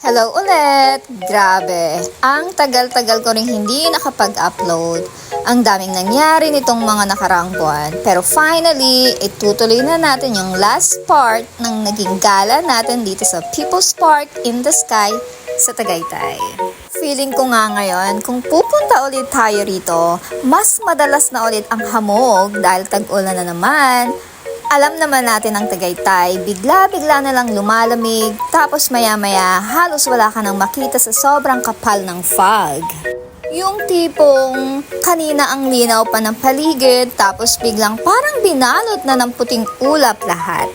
Hello ulit! Grabe, ang tagal-tagal ko rin hindi nakapag-upload. Ang daming nangyari nitong mga nakaraang buwan. Pero finally, itutuloy na natin yung last part ng naging gala natin dito sa People's Park in the Sky sa Tagaytay. Feeling ko nga ngayon, kung pupunta ulit tayo rito, mas madalas na ulit ang hamog dahil tag-ulan na naman. Alam naman natin ang Tagaytay, bigla-bigla na lang lumalamig, tapos maya-maya halos wala ka nang makita sa sobrang kapal ng fog. Yung tipong kanina ang linaw pa ng paligid, tapos biglang parang binalot na ng puting ulap lahat.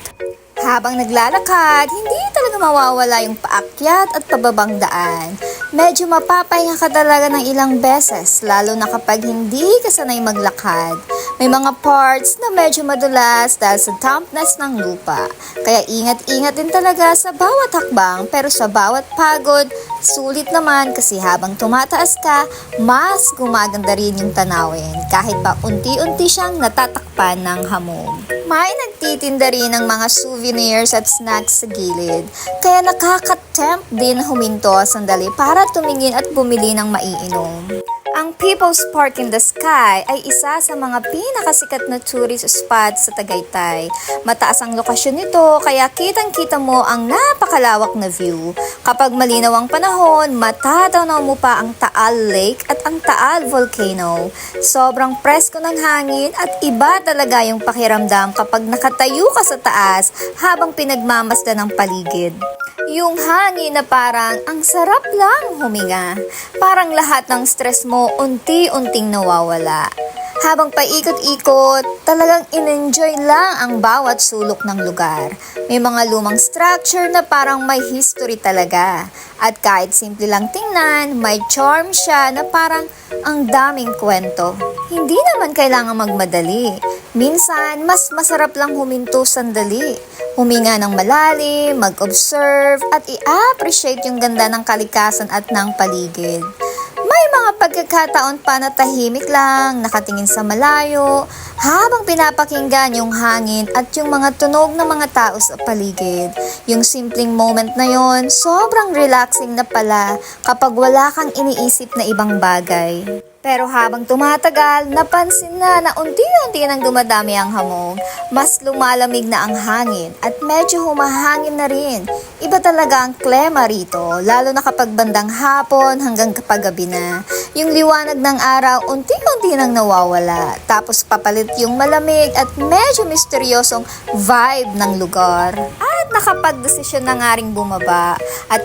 Habang naglalakad, hindi talaga mawawala yung paakyat at pababang daan. Medyo mapapahinga ka talaga ng ilang beses, lalo na kapag hindi ka sanay maglakad. May mga parts na medyo madulas dahil sa dampness ng lupa. Kaya ingat-ingat din talaga sa bawat hakbang, pero sa bawat pagod, sulit naman kasi habang tumataas ka, mas gumaganda rin yung tanawin kahit pa unti-unti siyang natatakpan ng hamog. May nagtitinda rin ng mga souvenirs at snacks sa gilid, kaya nakaka-tempt din huminto sandali para tumingin at bumili ng maiinom. Ang People's Park in the Sky ay isa sa mga pinakasikat na tourist spot sa Tagaytay. Mataas ang lokasyon nito kaya kitang-kita mo ang napakalawak na view. Kapag malinaw ang panahon, matatanaw mo pa ang Taal Lake at ang Taal Volcano. Sobrang presko ng hangin at iba talaga yung pakiramdam kapag nakatayo ka sa taas habang pinagmamasdan ng paligid. Yung hangin na parang ang sarap lang huminga. Parang lahat ng stress mo unti-unting nawawala. Habang paikot-ikot, talagang in-enjoy lang ang bawat sulok ng lugar. May mga lumang structure na parang may history talaga. At kahit simple lang tingnan, may charm siya na parang ang daming kwento. Hindi naman kailangan magmadali. Minsan, mas masarap lang huminto sandali. Huminga ng malalim, mag-observe, at i-appreciate yung ganda ng kalikasan at ng paligid. May mga pagkakataon pa na tahimik lang, nakatingin sa malayo, habang pinapakinggan yung hangin at yung mga tunog ng mga tao sa paligid. Yung simpleng moment na yon, sobrang relaxing na pala kapag wala kang iniisip na ibang bagay. Pero habang tumatagal, napansin na unti-unti nang dumadami ang hamog, mas lumalamig na ang hangin at medyo humahangin na rin. Iba talaga ang klema rito, lalo na kapag bandang hapon hanggang kapag gabi na. Yung liwanag ng araw unti-unti nang nawawala, tapos papalit yung malamig at medyo misteryosong vibe ng lugar. At nakapag-desisyon na nga ring bumaba at